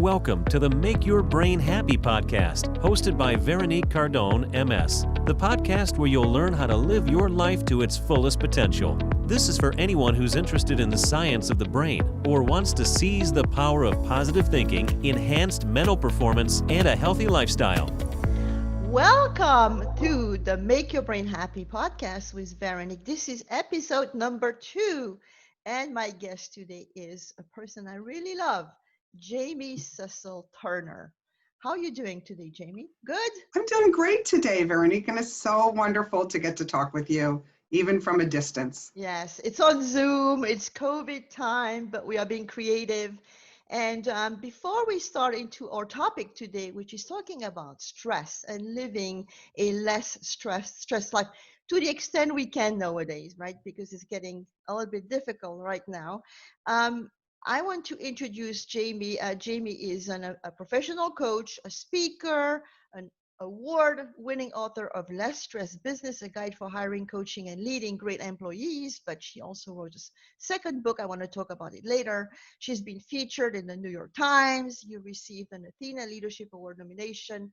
Welcome to the Make Your Brain Happy podcast, hosted by Veronique Cardone, MS, the podcast where you'll learn how to live your life to its fullest potential. This is for anyone who's interested in the science of the brain or wants to seize the power of positive thinking, enhanced mental performance, and a healthy lifestyle. Welcome to the Make Your Brain Happy podcast with Veronique. This is episode number 2, and my guest today is a person I really love, Jamie Sussel Turner. How are you doing today, Jamie? Good? I'm doing great today, Veronique, and it's so wonderful to get to talk with you, even from a distance. Yes, it's on Zoom, it's COVID time, but we are being creative. And before we start into our topic today, which is talking about stress and living a less stress life to the extent we can nowadays, right? Because it's getting a little bit difficult right now. I want to introduce Jamie. Jamie is a professional coach, a speaker, an award-winning author of Less Stress Business, a guide for hiring, coaching, and leading great employees. But she also wrote a second book. I want to talk about it later. She's been featured in the New York Times. You received an ATHENA Leadership Award nomination,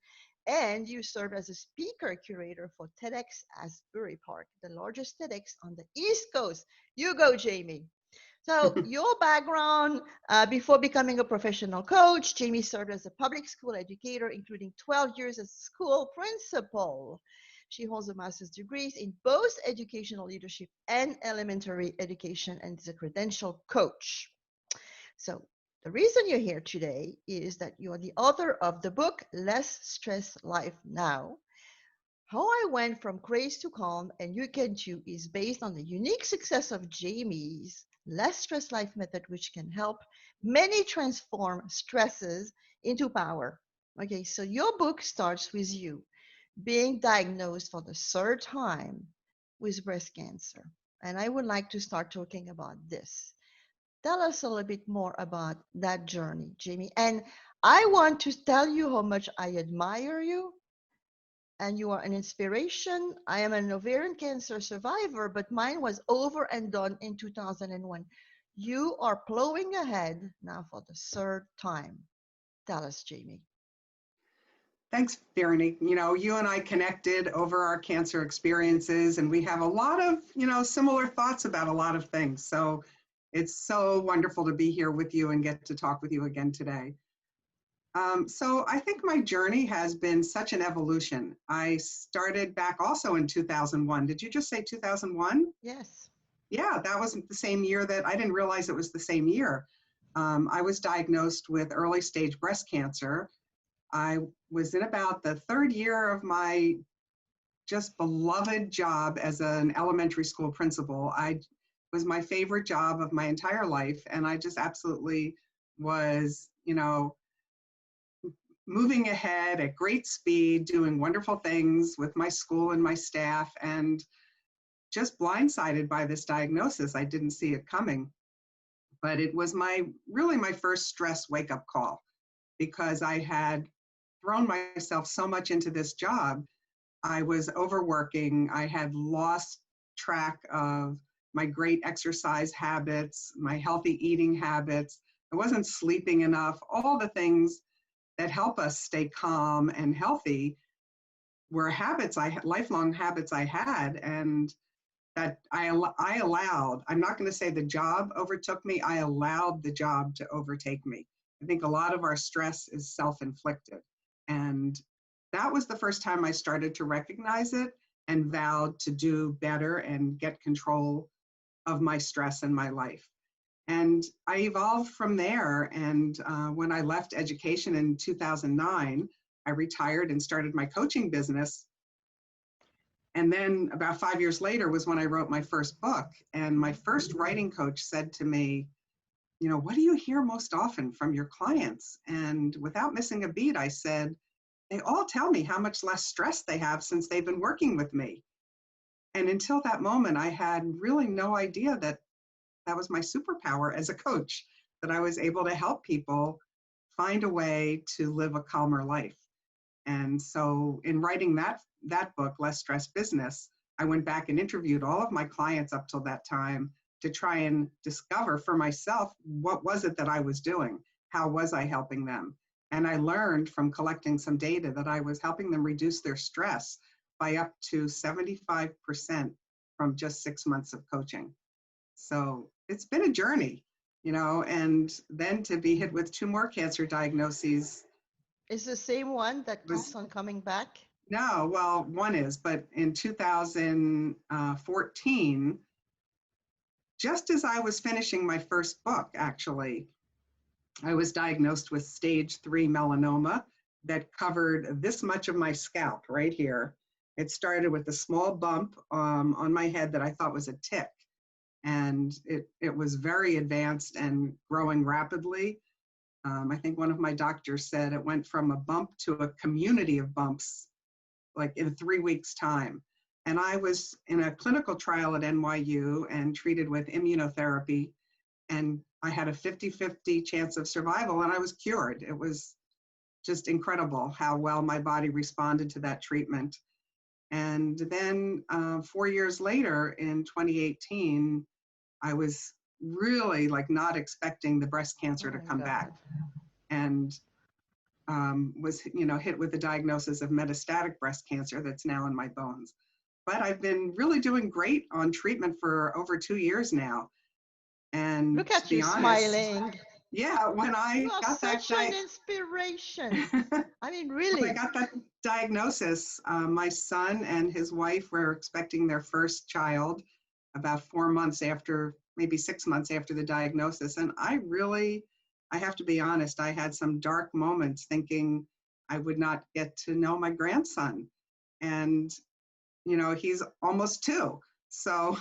and you serve as a speaker curator for TEDxAsburyPark, the largest TEDx on the East Coast. You go, Jamie. So your background, before becoming a professional coach, Jamie served as a public school educator, including 12 years as school principal. She holds a master's degree in both educational leadership and elementary education and is a credentialed coach. So the reason you're here today is that you are the author of the book, Less Stress Life Now. How I went from crazed to calm and you can too is based on the unique success of Jamie's Less Stress Life method, which can help many transform stresses into power. Okay, so your book starts with you being diagnosed for the third time with breast cancer. And I would like to start talking about this. Tell us a little bit more about that journey, Jamie. And I want to tell you how much I admire you and you are an inspiration. I am an ovarian cancer survivor, but mine was over and done in 2001. You are plowing ahead now for the third time. Tell us, Jamie. Thanks, Veronique. You and I connected over our cancer experiences, and we have a lot of, similar thoughts about a lot of things. So it's so wonderful to be here with you and get to talk with you again today. So I think my journey has been such an evolution. I started back also in 2001. Did you just say 2001? Yes. Yeah, that wasn't the same year that I didn't realize it was the same year. I was diagnosed with early stage breast cancer. I was in about the third year of my just beloved job as an elementary school principal. I was my favorite job of my entire life. And I just absolutely was, moving ahead at great speed, doing wonderful things with my school and my staff, and just blindsided by this diagnosis. I didn't see it coming. But it was really my first stress wake-up call, because I had thrown myself so much into this job. I was overworking. I had lost track of my great exercise habits, my healthy eating habits. I wasn't sleeping enough. All the things that help us stay calm and healthy were lifelong habits I had, and that I allowed. I'm not going to say the job overtook me. I allowed the job to overtake me. I think a lot of our stress is self-inflicted. And that was the first time I started to recognize it and vowed to do better and get control of my stress in my life. And I evolved from there. And when I left education in 2009, I retired and started my coaching business. And then about 5 years later was when I wrote my first book. And my first writing coach said to me, what do you hear most often from your clients? And without missing a beat, I said, they all tell me how much less stress they have since they've been working with me. And until that moment, I had really no idea that was my superpower as a coach, that I was able to help people find a way to live a calmer life. And so in writing that book, Less Stress Business, I went back and interviewed all of my clients up till that time to try and discover for myself, what was it that I was doing? how was I helping them? And I learned from collecting some data that I was helping them reduce their stress by up to 75% from just 6 months of coaching. So it's been a journey, and then to be hit with 2 more cancer diagnoses. Is the same one that Was, keeps on coming back? no, well, one is, but in 2014, just as I was finishing my first book, actually, I was diagnosed with stage 3 melanoma that covered this much of my scalp right here. It started with a small bump on my head that I thought was a tick. And it was very advanced and growing rapidly. I think one of my doctors said it went from a bump to a community of bumps, like in 3 weeks' time. And I was in a clinical trial at NYU and treated with immunotherapy. And I had a 50-50 chance of survival, and I was cured. It was just incredible how well my body responded to that treatment. And then 4 years later, in 2018, I was really like not expecting the breast cancer to come back, and was hit with the diagnosis of metastatic breast cancer that's now in my bones. But I've been really doing great on treatment for over 2 years now. And look at to be you honest, smiling. yeah, when I You are got such that an inspiration. I mean, when really. I got that diagnosis, my son and his wife were expecting their first child about 4 months after, maybe 6 months after the diagnosis. And I have to be honest, I had some dark moments thinking I would not get to know my grandson. And, he's almost 2. So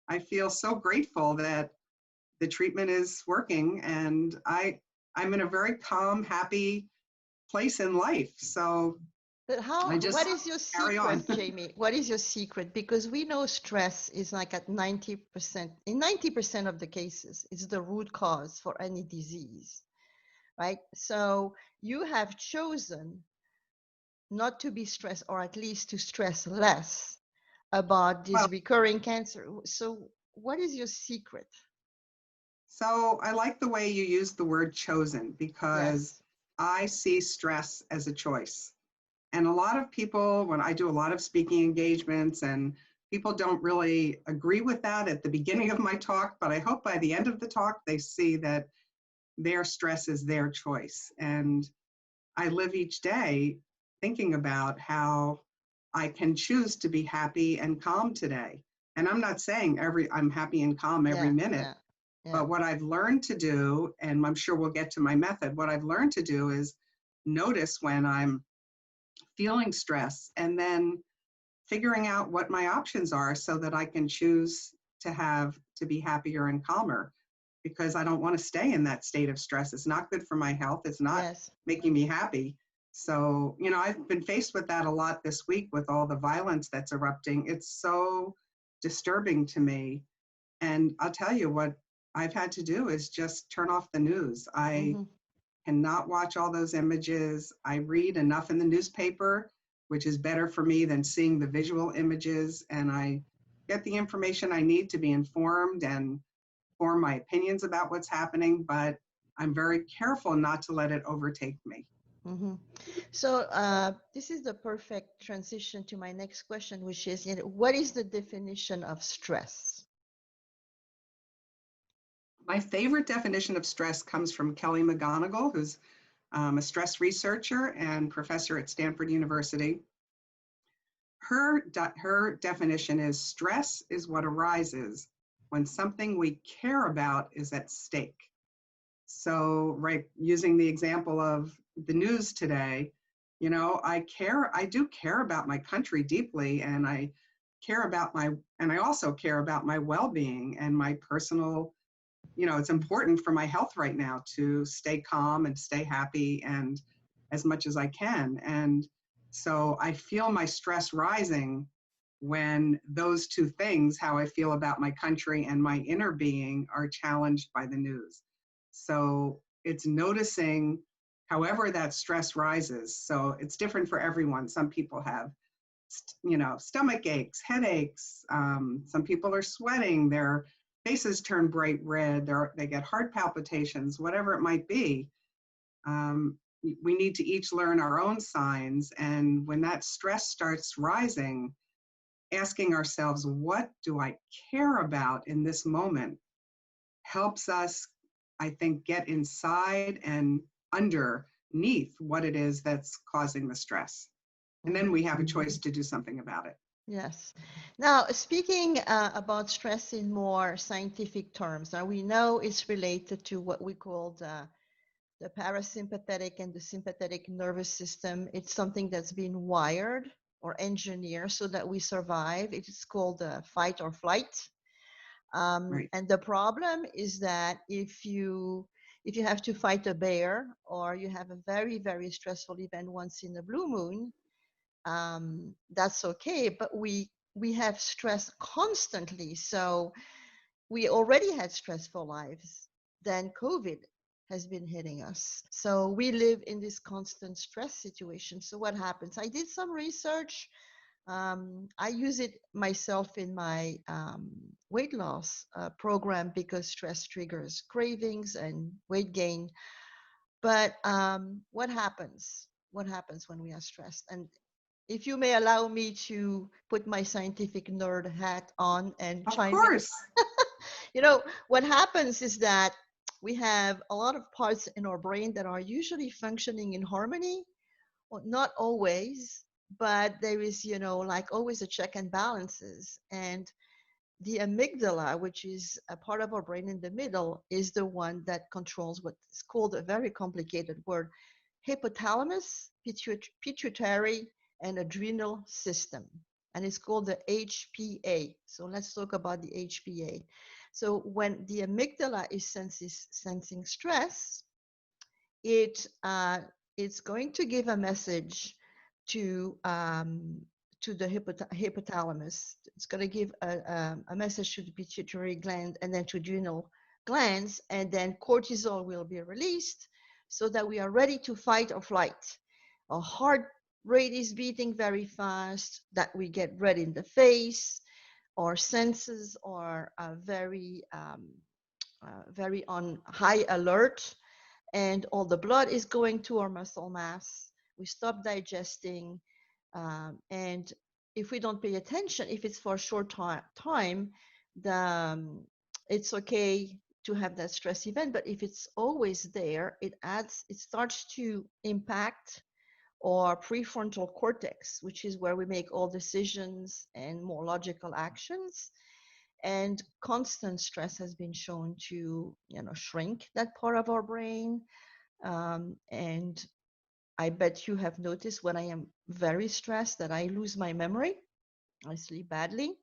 I feel so grateful that the treatment is working, and I'm in a very calm, happy place in life. So But what is your carry on. secret, Jamie? What is your secret? Because we know stress is like at 90%. In 90% of the cases, it's the root cause for any disease, right? So you have chosen not to be stressed, or at least to stress less about this recurring cancer. So what is your secret? So I like the way you use the word chosen, because Yes. I see stress as a choice. And a lot of people, when I do a lot of speaking engagements, and people don't really agree with that at the beginning of my talk, but I hope by the end of the talk, they see that their stress is their choice. And I live each day thinking about how I can choose to be happy and calm today. And I'm not saying I'm happy and calm every minute. Yeah. But what I've learned to do, and I'm sure we'll get to my method, what I've learned to do is notice when I'm feeling stress, and then figuring out what my options are so that I can choose to be happier and calmer, because I don't want to stay in that state of stress. It's not good for my health. It's not making me happy. So, I've been faced with that a lot this week with all the violence that's erupting. It's so disturbing to me. And I'll tell you what I've had to do is just turn off the news. I cannot watch all those images. I read enough in the newspaper, which is better for me than seeing the visual images. And I get the information I need to be informed and form my opinions about what's happening, but I'm very careful not to let it overtake me. So this is the perfect transition to my next question, which is, what is the definition of stress? My favorite definition of stress comes from Kelly McGonigal, who's a stress researcher and professor at Stanford University. Her definition is: stress is what arises when something we care about is at stake. So, right, using the example of the news today, I do care about my country deeply, and I also care about my well-being and my personal, it's important for my health right now to stay calm and stay happy and as much as I can. And so I feel my stress rising when those two things, how I feel about my country and my inner being, are challenged by the news. So it's noticing however that stress rises. So it's different for everyone. Some people have, stomach aches, headaches. Some people are sweating. Their faces turn bright red. They get heart palpitations, whatever it might be. We need to each learn our own signs. And when that stress starts rising, asking ourselves, what do I care about in this moment, helps us, I think, get inside and underneath what it is that's causing the stress. And then we have a choice to do something about it. Yes. Now, speaking about stress in more scientific terms, now we know it's related to what we call the parasympathetic and the sympathetic nervous system. It's something that's been wired or engineered so that we survive. It is called fight or flight. Right. And the problem is that if you have to fight a bear, or you have a very, very stressful event once in a blue moon, that's okay. But we have stress constantly. So we already had stressful lives. Then COVID has been hitting us. So we live in this constant stress situation. So what happens? I did some research. I use it myself in my weight loss program because stress triggers cravings and weight gain. But what happens? What happens when we are stressed? And if you may allow me to put my scientific nerd hat on and Of chime in. course. What happens is that we have a lot of parts in our brain that are usually functioning in harmony. Well, not always, but there is, like always a check and balances. And the amygdala, which is a part of our brain in the middle, is the one that controls what is called a very complicated word, hypothalamus, pituitary, and adrenal system. And it's called the HPA. So let's talk about the HPA. So when the amygdala is sensing stress, it's going to give a message to the hypothalamus. It's going to give a message to the pituitary gland and then to adrenal glands, and then cortisol will be released so that we are ready to fight or flight. Our heart rate is beating very fast, that we get red in the face, our senses are very on high alert, and all the blood is going to our muscle mass. We stop digesting, and if we don't pay attention, if it's for a short time, it's okay to have that stress event. But if it's always there, it starts to impact our prefrontal cortex, which is where we make all decisions and more logical actions. And constant stress has been shown to, shrink that part of our brain. And I bet you have noticed when I am very stressed that I lose my memory. I sleep badly.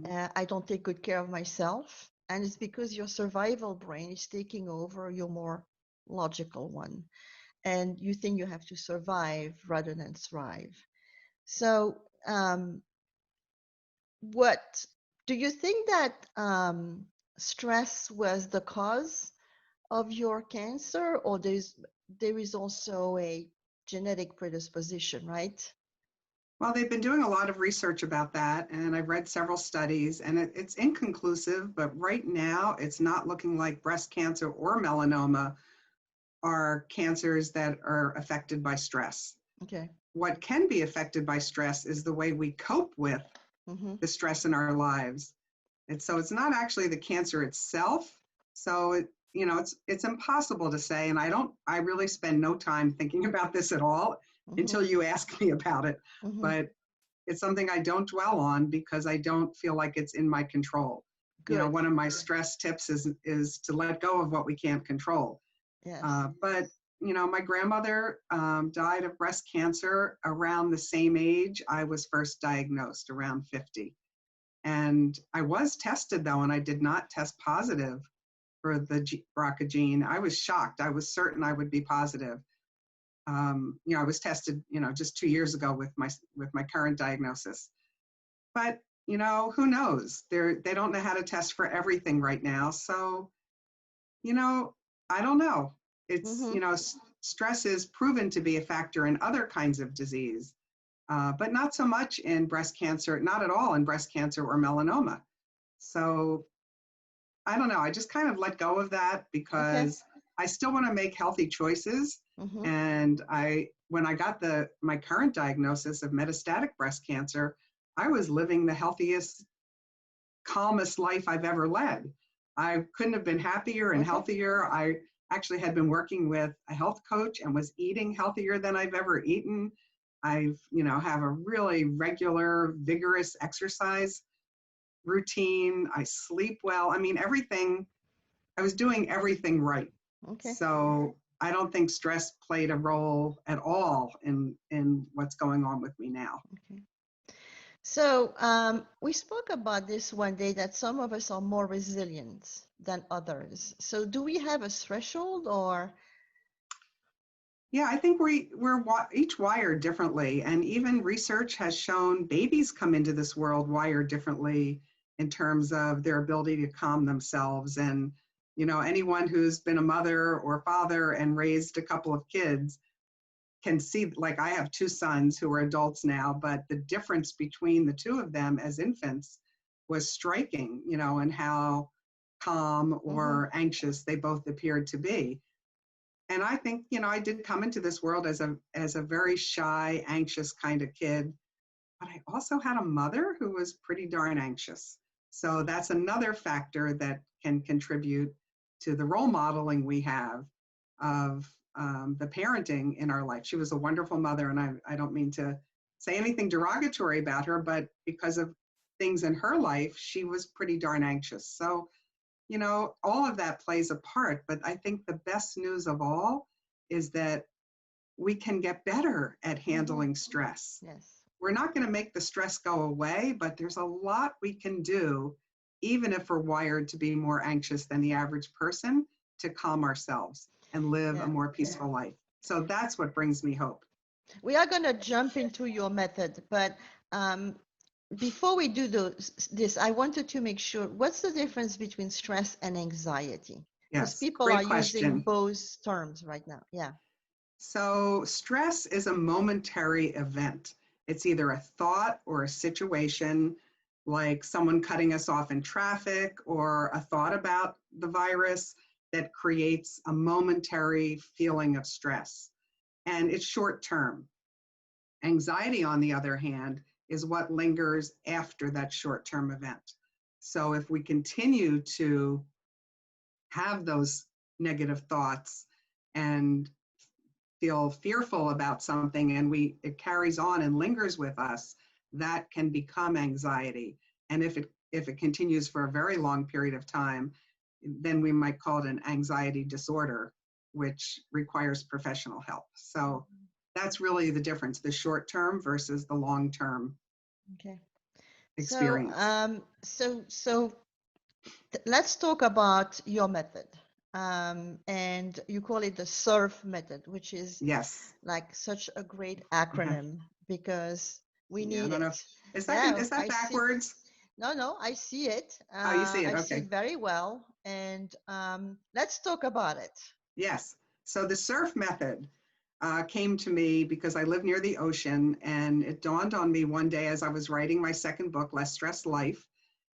I don't take good care of myself. And it's because your survival brain is taking over your more logical one. And you think you have to survive rather than thrive. So, what do you think that stress was the cause of your cancer, or there is also a genetic predisposition, right? Well, they've been doing a lot of research about that, and I've read several studies, and it's inconclusive, but right now it's not looking like breast cancer or melanoma are cancers that are affected by stress. Okay. What can be affected by stress is the way we cope with the stress in our lives. And so it's not actually the cancer itself. So it's impossible to say, and I really spend no time thinking about this at all until you ask me about it. But it's something I don't dwell on because I don't feel like it's in my control. Good. One of my stress tips is to let go of what we can't control. Yes. But my grandmother died of breast cancer around the same age I was first diagnosed, around 50. And I was tested though, and I did not test positive for the BRCA gene. I was shocked. I was certain I would be positive. I was tested, just 2 years ago with my current diagnosis. But who knows? They don't know how to test for everything right now. So, I don't know. It's stress is proven to be a factor in other kinds of disease, but not so much in breast cancer, not at all in breast cancer or melanoma. So I don't know. I just kind of let go of that because I still want to make healthy choices. Mm-hmm. And when I got my current diagnosis of metastatic breast cancer, I was living the healthiest, calmest life I've ever led. I couldn't have been happier and healthier. I actually had been working with a health coach and was eating healthier than I've ever eaten. I've, have a really regular, vigorous exercise routine. I sleep well. I mean, everything, I was doing everything right. Okay. So I don't think stress played a role at all in what's going on with me now. Okay. So we spoke about this one day, that some of us are more resilient than others. So do we have a threshold, or? Yeah, I think we're each wired differently. And even research has shown babies come into this world wired differently in terms of their ability to calm themselves. And, anyone who's been a mother or father and raised a couple of kids can see, like, I have two sons who are adults now, but the difference between the two of them as infants was striking, and how calm or anxious they both appeared to be. And I think, I did come into this world as a very shy, anxious kind of kid, but I also had a mother who was pretty darn anxious. So that's another factor that can contribute to the role modeling we have of the parenting in our life. She was a wonderful mother, and I don't mean to say anything derogatory about her, but because of things in her life, she was pretty darn anxious. So all of that plays a part, but I think the best news of all is that we can get better at handling stress. Yes. We're not going to make the stress go away, but there's a lot we can do, even if we're wired to be more anxious than the average person, to calm ourselves and live a more peaceful life. So that's what brings me hope. We are going to jump into your method, but before we do this, I wanted to make sure, what's the difference between stress and anxiety? Because people are using both terms right now. Yeah. So stress is a momentary event. It's either a thought or a situation, like someone cutting us off in traffic, or a thought about the virus that creates a momentary feeling of stress. And it's short term. Anxiety, on the other hand, is what lingers after that short-term event. So if we continue to have those negative thoughts and feel fearful about something, and it carries on and lingers with us, that can become anxiety. And if it continues for a very long period of time, then we might call it an anxiety disorder, which requires professional help. So that's really the difference, the short term versus the long term experience. So let's talk about your method. And you call it the SURF method, which is like such a great acronym because we need it. Is that backwards? No, I see it. Oh, you see it. Okay. I see it very well. And let's talk about it. Yes. So the SURF method came to me because I live near the ocean, and it dawned on me one day as I was writing my second book, Less Stressed Life.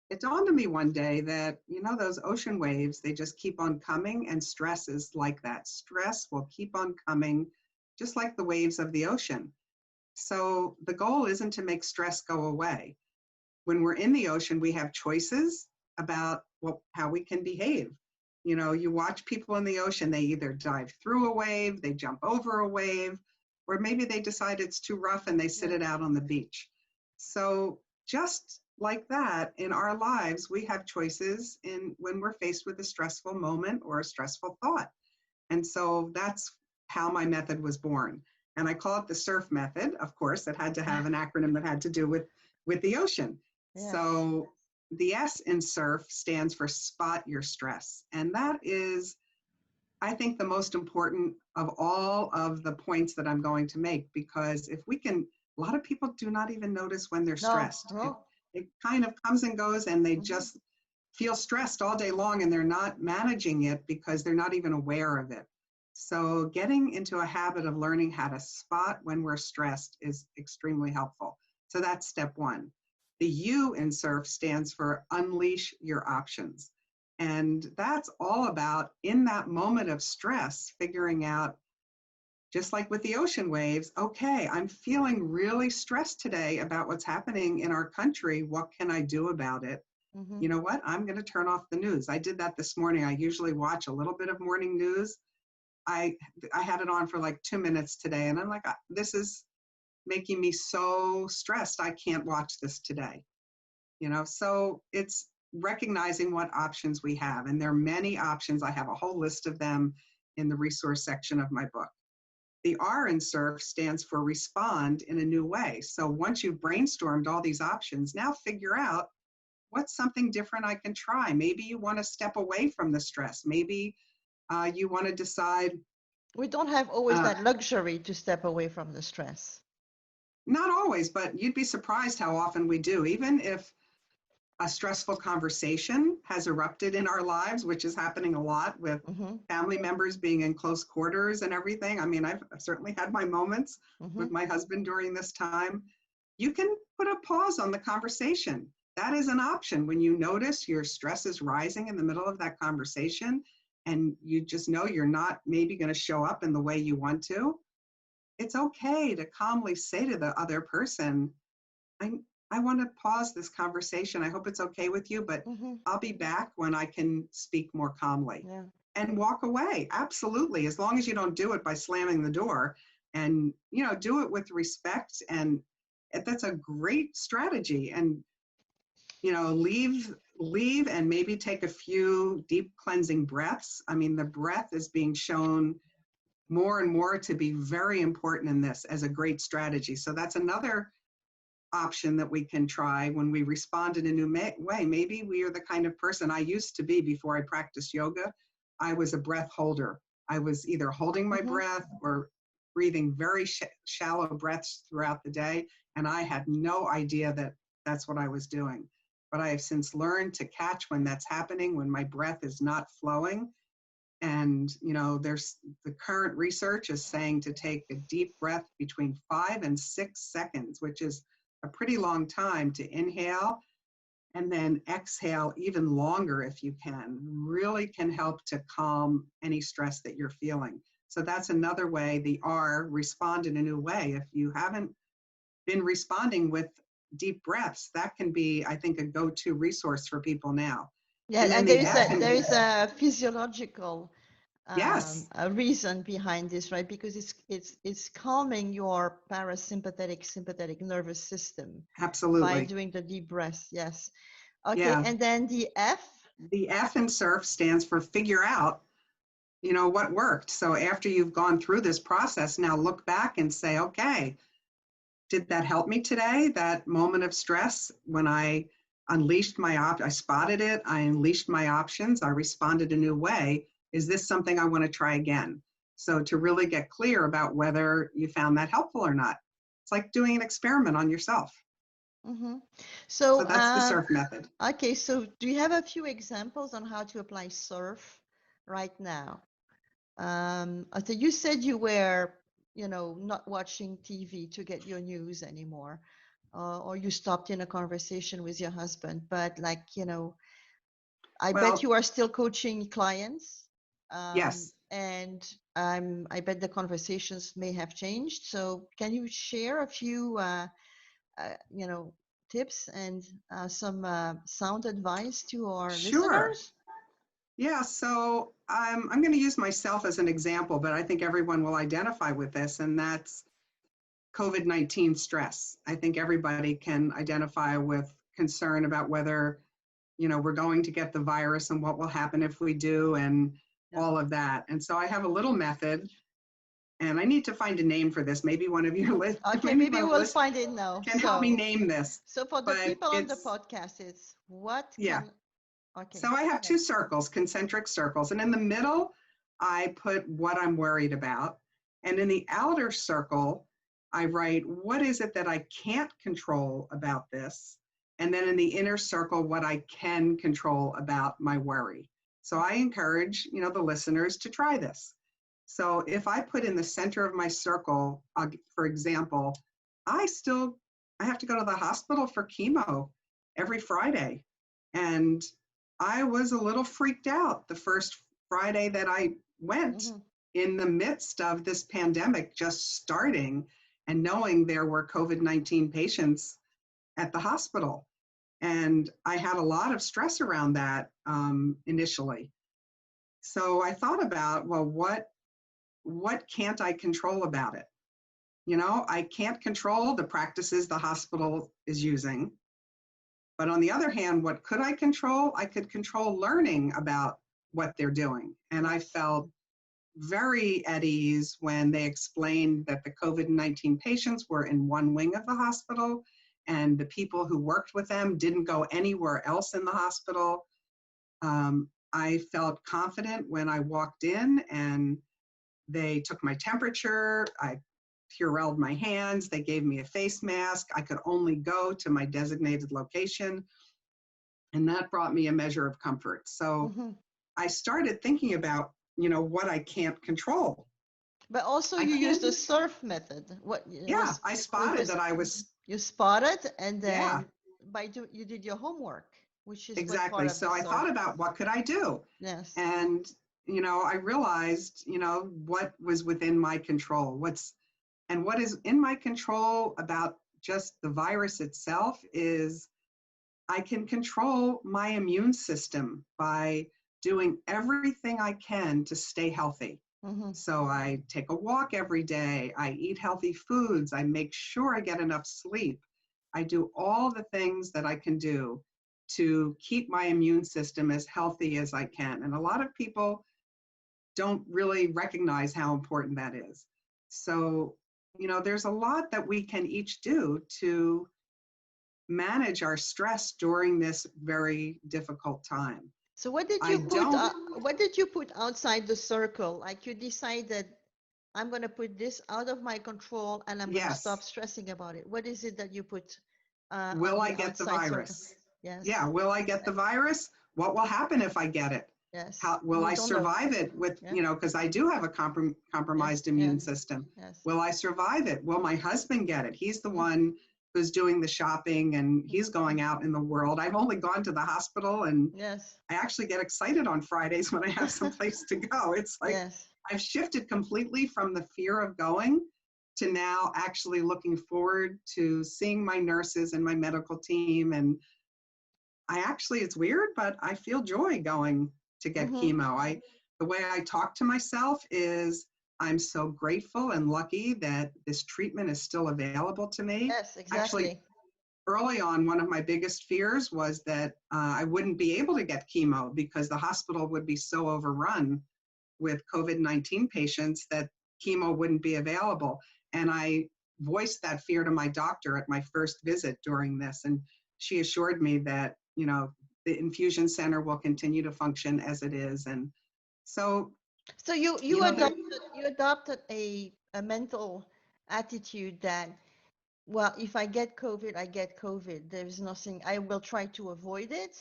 It dawned on me one day that, those ocean waves, they just keep on coming, and stress is like that. Stress will keep on coming, just like the waves of the ocean. So the goal isn't to make stress go away. When we're in the ocean, we have choices about how we can behave. You watch people in the ocean, they either dive through a wave, they jump over a wave, or maybe they decide it's too rough and they sit it out on the beach. So just like that, in our lives, we have choices when we're faced with a stressful moment or a stressful thought. And so that's how my method was born. And I call it the SURF method. Of course, it had to have an acronym that had to do with the ocean. Yeah. So the S in SURF stands for spot your stress. And that is, I think, the most important of all of the points that I'm going to make, because if we can, a lot of people do not even notice when they're stressed. No. It kind of comes and goes, and they just feel stressed all day long, and they're not managing it because they're not even aware of it. So getting into a habit of learning how to spot when we're stressed is extremely helpful. So that's step one. The U in SURF stands for unleash your options. And that's all about, in that moment of stress, figuring out, just like with the ocean waves, okay, I'm feeling really stressed today about what's happening in our country. What can I do about it? Mm-hmm. You know what? I'm going to turn off the news. I did that this morning. I usually watch a little bit of morning news. I had it on for like 2 minutes today, and I'm like, this is making me so stressed. I can't watch this today. So it's recognizing what options we have. And there are many options. I have a whole list of them in the resource section of my book. The R in SURF stands for respond in a new way. So once you've brainstormed all these options, now figure out what's something different I can try. Maybe you want to step away from the stress. Maybe you want to decide. We don't have always that luxury to step away from the stress. Not always, but you'd be surprised how often we do. Even if a stressful conversation has erupted in our lives, which is happening a lot with family members being in close quarters and everything. I mean, I've certainly had my moments with my husband during this time. You can put a pause on the conversation. That is an option. When you notice your stress is rising in the middle of that conversation and you just know you're not maybe going to show up in the way you want to, it's okay to calmly say to the other person, I want to pause this conversation. I hope it's okay with you, but I'll be back when I can speak more calmly. Yeah. And walk away. Absolutely. As long as you don't do it by slamming the door, and, do it with respect. And that's a great strategy. And, leave and maybe take a few deep cleansing breaths. I mean, the breath is being shown more and more to be very important in this as a great strategy. So that's another option that we can try when we respond in a new way. Maybe we are the kind of person I used to be before I practiced yoga. I was a breath holder. I was either holding my breath or breathing very shallow breaths throughout the day. And I had no idea that that's what I was doing. But I have since learned to catch when that's happening, when my breath is not flowing. And, there's the current research is saying to take a deep breath between 5 and 6 seconds, which is a pretty long time to inhale, and then exhale even longer if you can. Really can help to calm any stress that you're feeling. So that's another way, the R, respond in a new way. If you haven't been responding with deep breaths, that can be, I think, a go-to resource for people now. Yeah, and there is a physiological a reason behind this, right? Because it's calming your sympathetic nervous system. Absolutely. By doing the deep breaths. Yes. Okay. Yeah. And then the F. The F in SURF stands for figure out, what worked. So after you've gone through this process, now look back and say, okay, did that help me today? That moment of stress when I unleashed I spotted it, I unleashed my options, I responded a new way. Is this something I want to try again? So to really get clear about whether you found that helpful or not. It's like doing an experiment on yourself. So that's the SURF method. Okay, so do you have a few examples on how to apply SURF right now? So you said you were, not watching TV to get your news anymore, or you stopped in a conversation with your husband, but I bet you are still coaching clients. Yes. And I bet the conversations may have changed. So can you share a few, tips and some sound advice to our listeners? Yeah, so I'm going to use myself as an example, but I think everyone will identify with this, and that's COVID-19 stress. I think everybody can identify with concern about whether, we're going to get the virus and what will happen if we do, and all of that. And so I have a little method, and I need to find a name for this. Maybe one of your listeners. Okay, maybe we'll find it now. Can help me name this. So for the people on the podcast, it's what? Okay. So I have 2 circles, concentric circles, and in the middle, I put what I'm worried about. And in the outer circle, I write, what is it that I can't control about this? And then in the inner circle, what I can control about my worry. So I encourage, the listeners to try this. So if I put in the center of my circle, for example, I have to go to the hospital for chemo every Friday. And I was a little freaked out the first Friday that I went in the midst of this pandemic just starting and knowing there were COVID-19 patients at the hospital. And I had a lot of stress around that initially. So I thought about, well, what can't I control about it? You know, I can't control the practices the hospital is using. But on the other hand, what could I control? I could control learning about what they're doing. And I felt very at ease when they explained that the COVID-19 patients were in one wing of the hospital and the people who worked with them didn't go anywhere else in the hospital. I felt confident when I walked in and they took my temperature. I Purelled my hands. They gave me a face mask. I could only go to my designated location. And that brought me a measure of comfort. So I started thinking about, you know, what I can't control. But also you used the SURF method. I spotted that I was. You spotted, and then you did your homework, which is exactly. So I thought about what could I do? Yes. And, you know, I realized, you know, what was within my control. What is in my control about just the virus itself is I can control my immune system by doing everything I can to stay healthy. So I take a walk every day. I eat healthy foods. I make sure I get enough sleep. I do all the things that I can do to keep my immune system as healthy as I can. And a lot of people don't really recognize how important that is. So, you know, there's a lot that we can each do to manage our stress during this very difficult time. So what did you put outside the circle? Like you decided, I'm going to put this out of my control and I'm going to stop stressing about it. What is it that you put? Will I get the virus? Circle? Yes. Yeah. Will I get the virus? What will happen if I get it? Yes. How will I survive it with, you know, because I do have a compromised immune system. Yes. Will I survive it? Will my husband get it? He's the one who's doing the shopping and he's going out in the world. I've only gone to the hospital and I actually get excited on Fridays when I have some place to go. It's like I've shifted completely from the fear of going to now actually looking forward to seeing my nurses and my medical team. And it's weird, but I feel joy going to get chemo. The way I talk to myself is I'm so grateful and lucky that this treatment is still available to me. Yes, exactly. Actually, early on, one of my biggest fears was that I wouldn't be able to get chemo because the hospital would be so overrun with COVID-19 patients that chemo wouldn't be available. And I voiced that fear to my doctor at my first visit during this. And she assured me that, you know, the infusion center will continue to function as it is. And so you adopted a mental attitude that, well, if I get COVID, I get COVID. There's nothing, I will try to avoid it.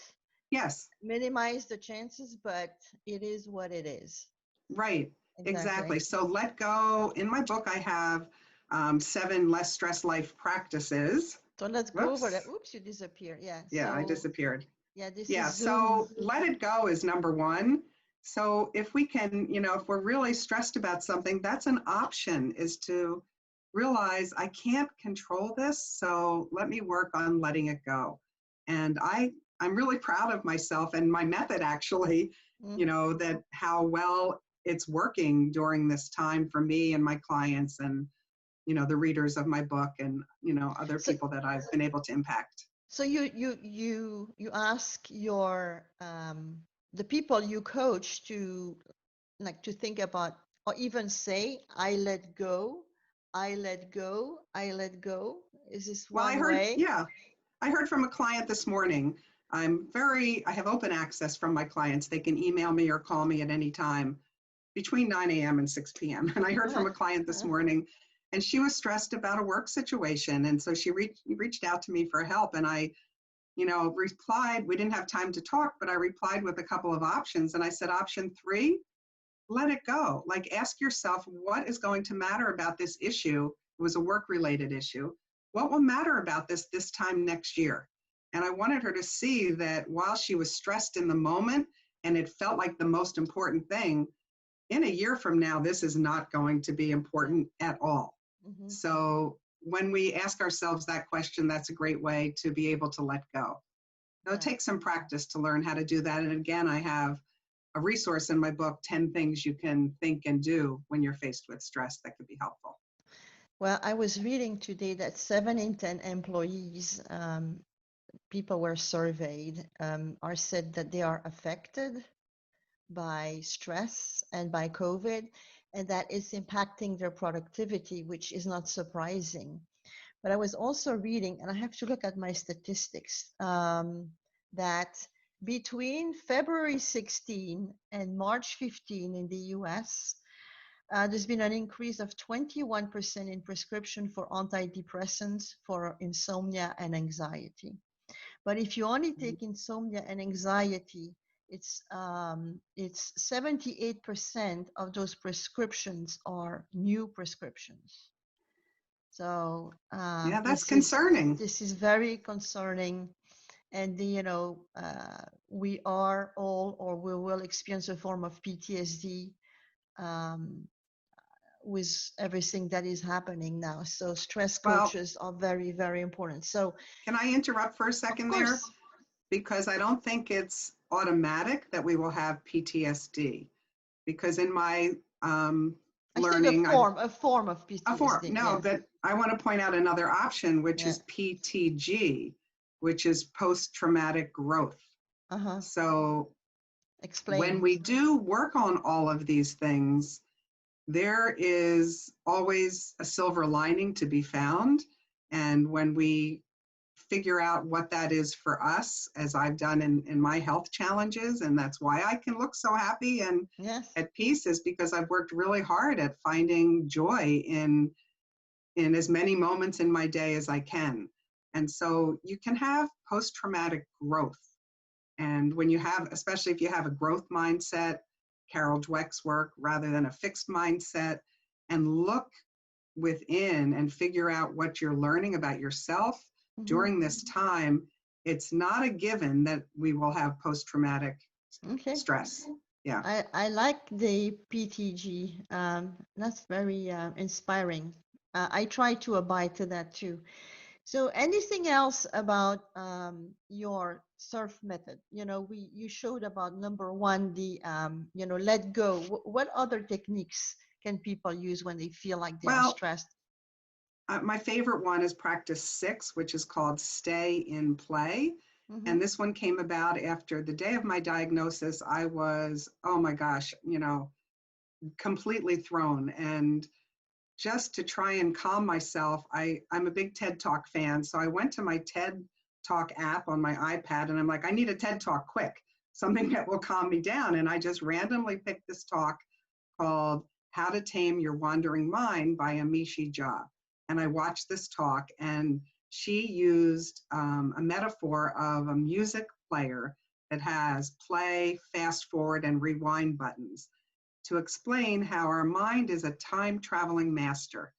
Yes. Minimize the chances, but it is what it is. Right. Exactly. So let go. In my book, I have 7 less stress life practices. So let's go over that. Oops, you disappeared. Yeah. Yeah, I disappeared. Yeah, so let it go is number 1. So if we can, you know, if we're really stressed about something, that's an option, is to realize I can't control this, so let me work on letting it go. And I'm really proud of myself and my method, actually, you know, that how well it's working during this time for me and my clients and, you know, the readers of my book and, you know, other people that I've been able to impact. So you ask your the people you coach to think about, or even say, I let go, I let go, I let go. Is this one way? Yeah, I heard from a client this morning. I have open access from my clients. They can email me or call me at any time between 9 a.m. and 6 p.m. And I heard from a client this morning, and she was stressed about a work situation. And so she reached out to me for help. And I, you know, replied, we didn't have time to talk, but I replied with a couple of options. And I said, option 3, let it go. Like, ask yourself, what is going to matter about this issue? It was a work-related issue. What will matter about this time next year? And I wanted her to see that while she was stressed in the moment and it felt like the most important thing, in a year from now, this is not going to be important at all. Mm-hmm. So when we ask ourselves that question, that's a great way to be able to let go. Now, it takes some practice to learn how to do that. And again, I have a resource in my book, 10 things you can think and do when you're faced with stress that could be helpful. Well, I was reading today that 7 in 10 employees, people were surveyed, are said that they are affected by stress and by COVID, and that it's impacting their productivity, which is not surprising. But I was also reading, and I have to look at my statistics, that between February 16 and March 15 in the US, there's been an increase of 21% in prescription for antidepressants for insomnia and anxiety. But if you only take insomnia and anxiety, it's 78% of those prescriptions are new prescriptions. So Yeah, that's concerning. This is very concerning, and we are all, or we will experience a form of PTSD with everything that is happening now. So stress coaches are very, very important. So can I interrupt for a second there? Because I don't think it's automatic that we will have PTSD. Because in my learning, a form of PTSD. But I want to point out another option, which is PTG, which is post-traumatic growth. So explain. When we do work on all of these things, there is always a silver lining to be found. And when we figure out what that is for us, as I've done in my health challenges, and that's why I can look so happy and at peace, is because I've worked really hard at finding joy in as many moments in my day as I can. And so you can have post-traumatic growth. And when you have, especially if you have a growth mindset, Carol Dweck's work, rather than a fixed mindset, and look within and figure out what you're learning about yourself during this time, it's not a given that we will have post-traumatic stress. Yeah. I like the PTG. That's very inspiring. I try to abide to that too. So anything else about your surf method? You showed about number one, the let go. What other techniques can people use when they feel like they are stressed? My favorite one is practice 6, which is called Stay in Play. And this one came about after the day of my diagnosis. I was, oh my gosh, completely thrown. And just to try and calm myself, I'm a big TED Talk fan. So I went to my TED Talk app on my iPad and I'm like, I need a TED Talk quick, something that will calm me down. And I just randomly picked this talk called How to Tame Your Wandering Mind by Amishi Jha. And I watched this talk, and she used a metaphor of a music player that has play, fast forward, and rewind buttons to explain how our mind is a time-traveling master.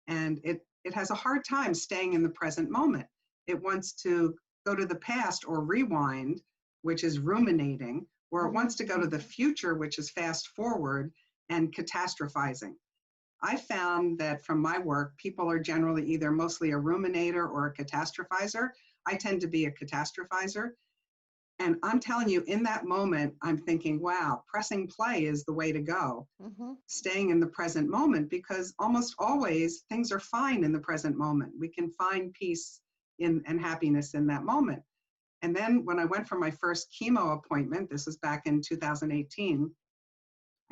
And it has a hard time staying in the present moment. It wants to go to the past or rewind, which is ruminating, or it wants to go to the future, which is fast forward and catastrophizing. I found that from my work, people are generally either mostly a ruminator or a catastrophizer. I tend to be a catastrophizer. And I'm telling you, in that moment, I'm thinking, wow, pressing play is the way to go. Staying in the present moment, because almost always things are fine in the present moment. We can find peace and happiness in that moment. And then when I went for my first chemo appointment, this was back in 2018,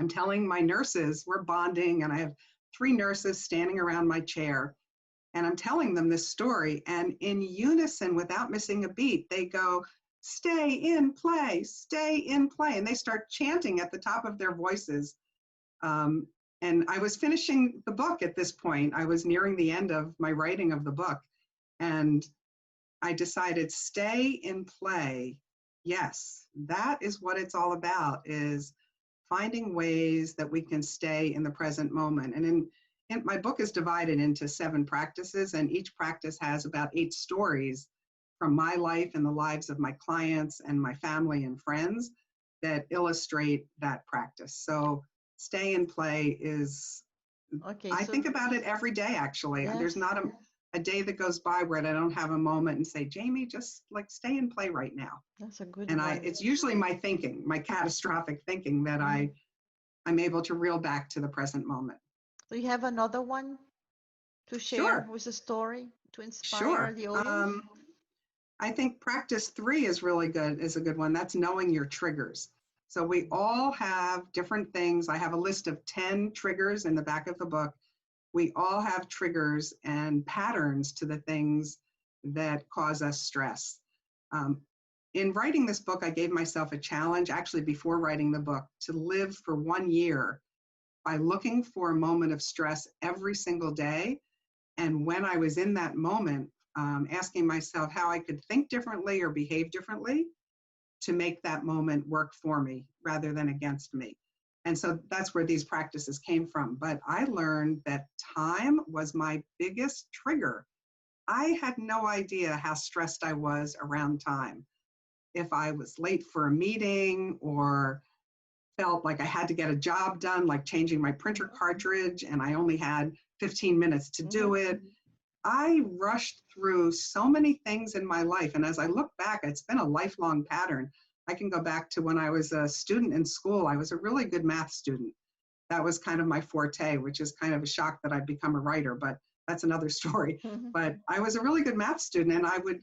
I'm telling my nurses, we're bonding, and I have 3 nurses standing around my chair, and I'm telling them this story, and in unison, without missing a beat, they go, stay in play, and they start chanting at the top of their voices. And I was finishing the book at this point. I was nearing the end of my writing of the book, and I decided, stay in play. Yes, that is what it's all about, is finding ways that we can stay in the present moment. And my book is divided into 7 practices, and each practice has about 8 stories from my life and the lives of my clients and my family and friends that illustrate that practice. So stay and play is, Okay, I so think about it every day, actually. There's yes, not a day that goes by where I don't have a moment and say, Jamie, just like stay and play right now. that's a good And one. it's usually my thinking, my catastrophic thinking, that Mhm. I'm able to reel back to the present moment. Do you have another one to share Sure, with a story to inspire sure. the audience? I think practice 3 is really good, is a good one. That's knowing your triggers. So we all have different things. I have a list of 10 triggers in the back of the book. We all have triggers and patterns to the things that cause us stress. In writing this book, I gave myself a challenge, actually before writing the book, to live for 1 year by looking for a moment of stress every single day. And when I was in that moment, asking myself how I could think differently or behave differently to make that moment work for me rather than against me. And so that's where these practices came from. But I learned that time was my biggest trigger. I had no idea how stressed I was around time. If I was late for a meeting or felt like I had to get a job done, like changing my printer cartridge, and I only had 15 minutes to do it, I rushed through so many things in my life. And as I look back, it's been a lifelong pattern. I can go back to when I was a student in school. I was a really good math student. That was kind of my forte, which is kind of a shock that I'd become a writer, but that's another story. But I was a really good math student, and I would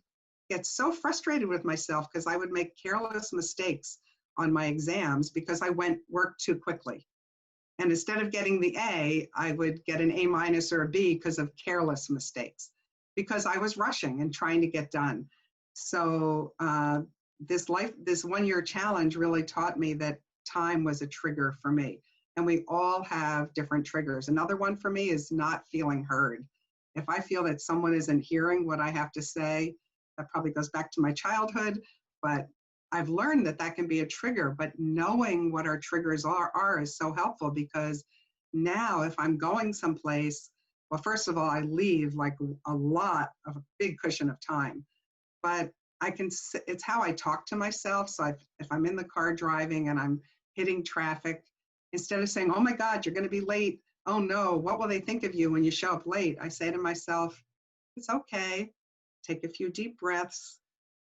get so frustrated with myself because I would make careless mistakes on my exams because I worked too quickly. And instead of getting the A, I would get an A- or a B because of careless mistakes, because I was rushing and trying to get done. So this 1 year challenge really taught me that time was a trigger for me. And we all have different triggers. Another one for me is not feeling heard. If I feel that someone isn't hearing what I have to say, that probably goes back to my childhood, but I've learned that that can be a trigger, but knowing what our triggers are is so helpful, because now if I'm going someplace, well, first of all, I leave like a big cushion of time, but it's how I talk to myself. So if I'm in the car driving and I'm hitting traffic, instead of saying, oh my God, you're going to be late. Oh no, what will they think of you when you show up late? I say to myself, it's okay. Take a few deep breaths.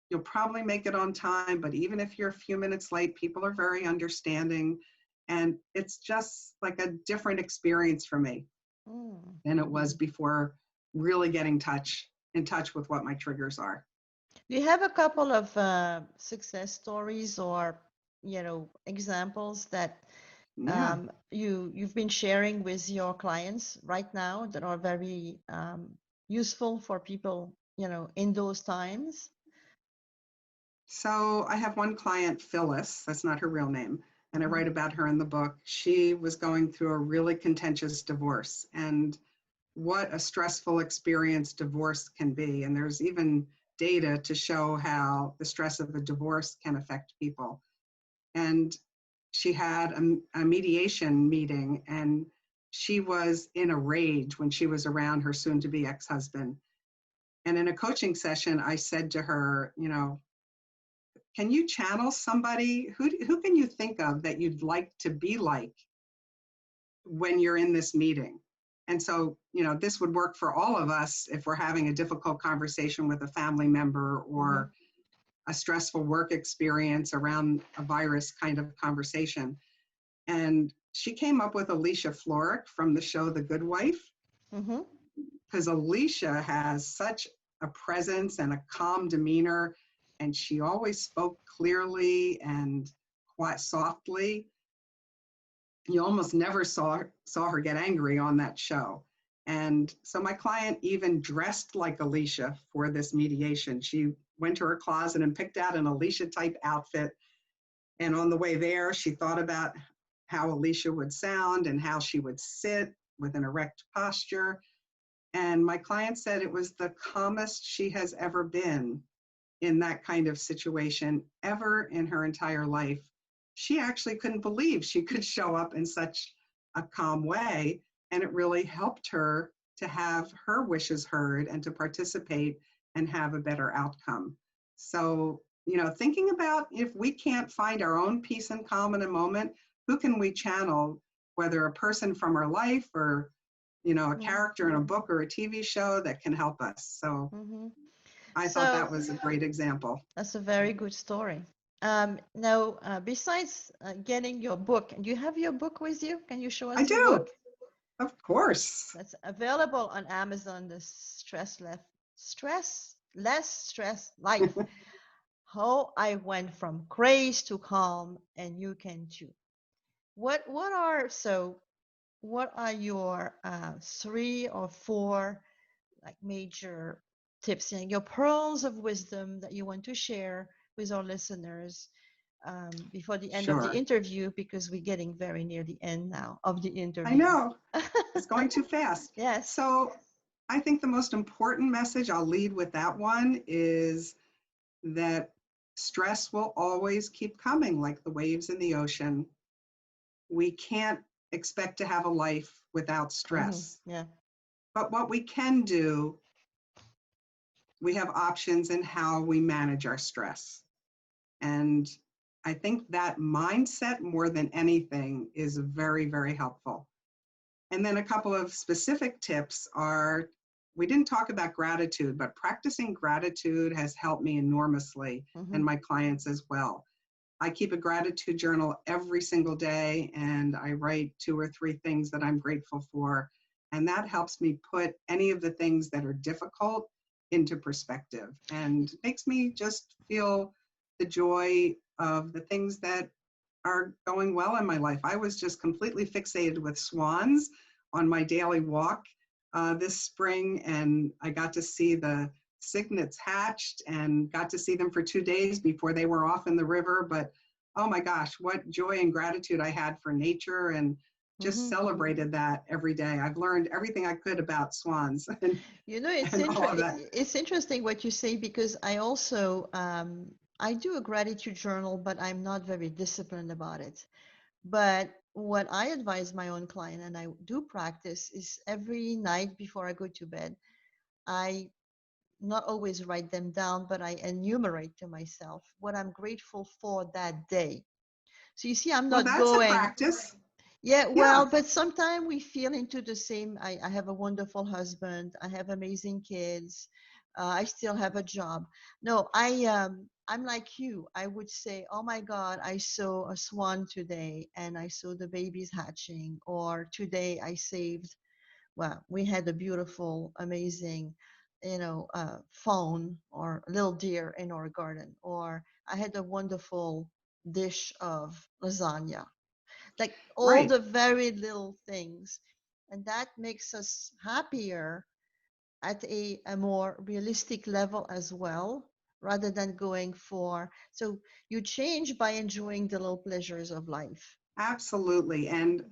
You'll probably make it on time, but even if you're a few minutes late, people are very understanding. And it's just like a different experience for me than it was before really getting in touch with what my triggers are. Do you have a couple of success stories or, examples that Yeah. you've been sharing with your clients right now that are very useful for people, in those times? So I have one client, Phyllis, that's not her real name, and I write about her in the book. She was going through a really contentious divorce, and what a stressful experience divorce can be. And there's even data to show how the stress of a divorce can affect people. And she had a mediation meeting, and she was in a rage when she was around her soon-to-be ex-husband. And in a coaching session, I said to her, can you channel somebody? Who can you think of that you'd like to be like when you're in this meeting? And so, this would work for all of us if we're having a difficult conversation with a family member or a stressful work experience around a virus kind of conversation. And she came up with Alicia Florrick from the show The Good Wife, because Alicia has such a presence and a calm demeanor, and she always spoke clearly and quite softly. You almost never saw her get angry on that show. And so my client even dressed like Alicia for this mediation. She went to her closet and picked out an Alicia type outfit. And on the way there, she thought about how Alicia would sound and how she would sit with an erect posture. And my client said it was the calmest she has ever been in that kind of situation ever in her entire life. She actually couldn't believe she could show up in such a calm way. And it really helped her to have her wishes heard and to participate and have a better outcome. So, thinking about if we can't find our own peace and calm in a moment, who can we channel, whether a person from our life or, a character in a book or a TV show that can help us. So I thought So that was a great example. that's a very good story. Now, besides getting your book, do you have your book with you? Can you show I us your do, book? of course. That's available on Amazon, the Less Stress Life. How I went from craze to calm, and you can too. What are your 3 or 4 like major tips and your pearls of wisdom that you want to share with our listeners before the end of the Sure. interview, because we're getting very near the end now of the I interview. know it's going too fast. Yes. So I think the most important message, I'll lead with that one, is that stress will always keep coming like the waves in the ocean. We can't expect to have a life without stress. Yeah. But what we can do, we have options in how we manage our stress. And I think that mindset more than anything is very, very helpful. And then a couple of specific tips are, we didn't talk about gratitude, but practicing gratitude has helped me enormously and my clients as well. I keep a gratitude journal every single day, and I write 2 or 3 things that I'm grateful for. And that helps me put any of the things that are difficult into perspective and makes me just feel the joy of the things that are going well in my life. I was just completely fixated with swans on my daily walk this spring, and I got to see the cygnets hatched and got to see them for 2 days before they were off in the river. But oh my gosh, what joy and gratitude I had for nature, and just celebrated that every day. I've learned everything I could about swans and, all of that. It's interesting what you say, because I also I do a gratitude journal, but I'm not very disciplined about it. But what I advise my own client, and I do practice, is every night before I go to bed, I not always write them down, but I enumerate to myself what I'm grateful for that day. So you see, I'm Well, not that's a going, practice. yeah, Yeah, well, but sometimes we feel into the same. I have a wonderful husband. I have amazing kids. I still have a job. No, I'm like you. I would say, oh my God, I saw a swan today, and I saw the babies hatching. Or today I saved. Well, we had a beautiful, amazing, fawn or little deer in our garden. Or I had a wonderful dish of lasagna, like all right. the very little things. And that makes us happier at a more realistic level as well, rather than going for. So you change by enjoying the little pleasures of life. Absolutely. And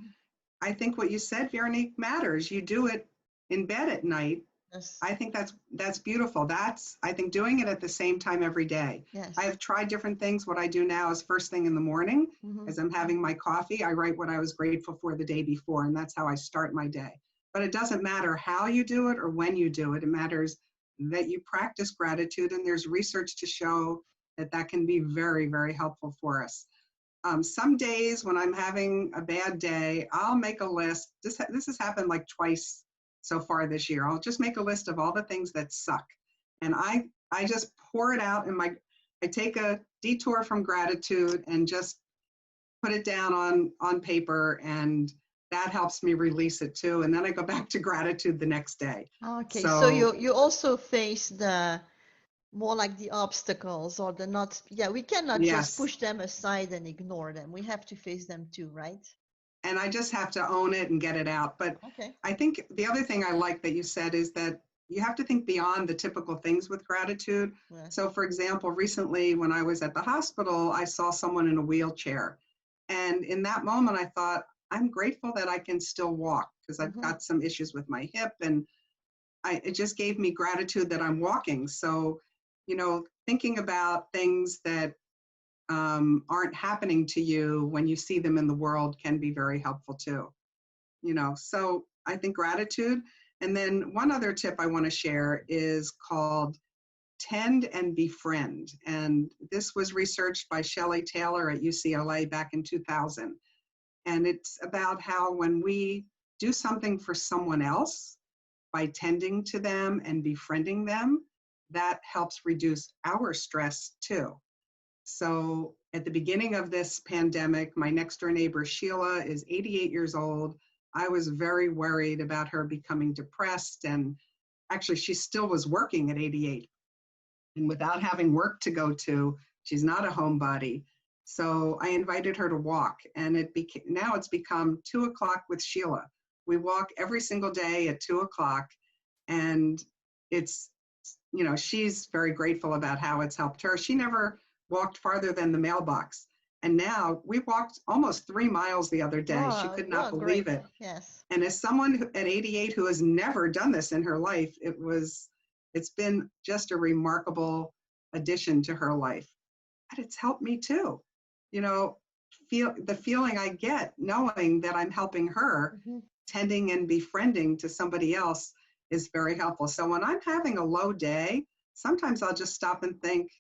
I think what you said, Veronique, matters. You do it in bed at night. Yes. I think that's beautiful. I think doing it at the same time every day. Yes. I have tried different things. What I do now is first thing in the morning, as I'm having my coffee, I write what I was grateful for the day before, and that's how I start my day. But it doesn't matter how you do it or when you do it. It matters that you practice gratitude, and there's research to show that that can be very, very helpful for us. Some days when I'm having a bad day, I'll make a list. This has happened like twice so far this year. I'll just make a list of all the things that suck. And I just pour it out I take a detour from gratitude and just put it down on paper, and that helps me release it too. And then I go back to gratitude the next day. Okay, so So you also face the more like the obstacles or the not. Yeah, we cannot just yes, push them aside and ignore them. We have to face them too, right? and I just have to own it and get it out. But Okay. I think the other thing I like that you said is that you have to think beyond the typical things with gratitude. Yes. So, for example, recently when I was at the hospital, I saw someone in a wheelchair. And in that moment, I thought, I'm grateful that I can still walk, because I've got some issues with my hip. And it just gave me gratitude that I'm walking. So, thinking about things that aren't happening to you when you see them in the world can be very helpful too. So I think gratitude. And then one other tip I want to share is called Tend and Befriend. And this was researched by Shelley Taylor at UCLA back in 2000. And it's about how when we do something for someone else by tending to them and befriending them, that helps reduce our stress too. So at the beginning of this pandemic, my next door neighbor, Sheila, is 88 years old. I was very worried about her becoming depressed, and actually she still was working at 88. And without having work to go to, she's not a homebody. So I invited her to walk, and now it's become 2 o'clock with Sheila. We walk every single day at 2 o'clock, and it's, she's very grateful about how it's helped her. She never walked farther than the mailbox. And now we walked almost 3 miles the other day. She could not believe great. it. Yes. And as someone at 88 who has never done this in her life, it's been just a remarkable addition to her life. But it's helped me too. Feel the feeling I get knowing that I'm helping her, tending and befriending to somebody else is very helpful. So when I'm having a low day, sometimes I'll just stop and think,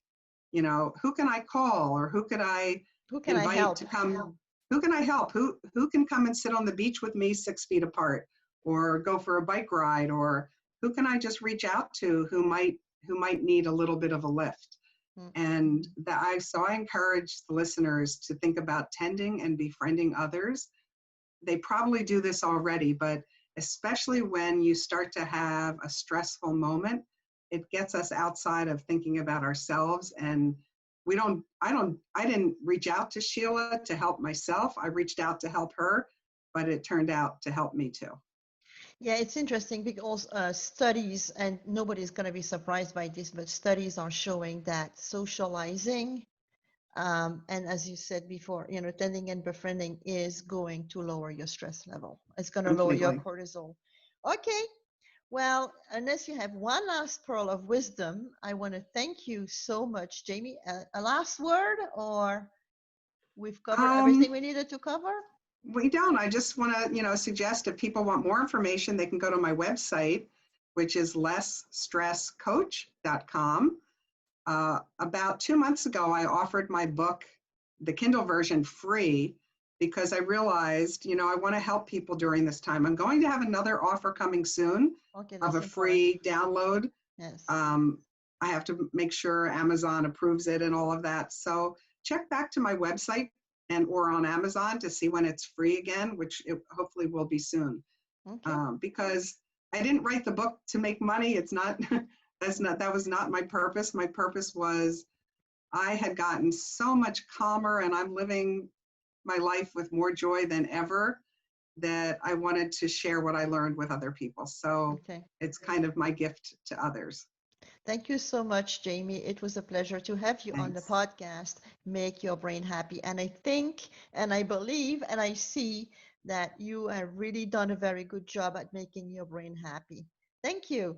who can I call, or who can I invite to come? Who can I help? Who can come and sit on the beach with me 6 feet apart, or go for a bike ride, or who can I just reach out to who might need a little bit of a lift? And so I encourage the listeners to think about tending and befriending others. They probably do this already, but especially when you start to have a stressful moment, it gets us outside of thinking about ourselves. And I didn't reach out to Sheila to help myself. I reached out to help her, but it turned out to help me too. Yeah, it's interesting because studies, and nobody's going to be surprised by this, but studies are showing that socializing, and as you said before, tending and befriending is going to lower your stress level. It's going to lower your cortisol. Okay. Well, unless you have one last pearl of wisdom, I want to thank you so much, Jamie. A last word, or we've covered everything we needed to cover? We don't. I just want to, suggest if people want more information, they can go to my website, which is lessstresscoach.com. About 2 months ago, I offered my book, the Kindle version, free, because I realized, I want to help people during this time. I'm going to have another offer coming soon of a free download. Yes. I have to make sure Amazon approves it and all of that. So check back to my website or on Amazon to see when it's free again, which it hopefully will be soon. Okay. Because I didn't write the book to make money. It's not, that was not my purpose. My purpose was I had gotten so much calmer, and I'm living my life with more joy than ever, that I wanted to share what I learned with other people. So It's kind of my gift to others. Thank you so much, Jamie. It was a pleasure to have you on the podcast, Make Your Brain Happy. And I think, and I believe, and I see that you have really done a very good job at making your brain happy. Thank you.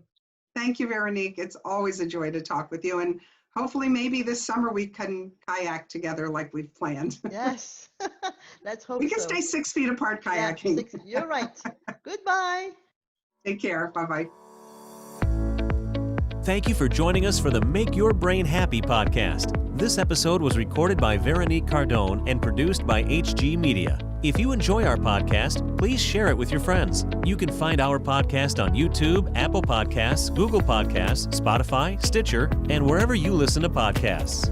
Thank you, Veronique. It's always a joy to talk with you. And hopefully maybe this summer we can kayak together like we've planned. Yes, let's hope we can stay 6 feet apart kayaking. Yeah, you're right. Goodbye. Take care. Bye-bye. Thank you for joining us for the Make Your Brain Happy podcast. This episode was recorded by Veronique Cardone and produced by HG Media. If you enjoy our podcast, please share it with your friends. You can find our podcast on YouTube, Apple Podcasts, Google Podcasts, Spotify, Stitcher, and wherever you listen to podcasts.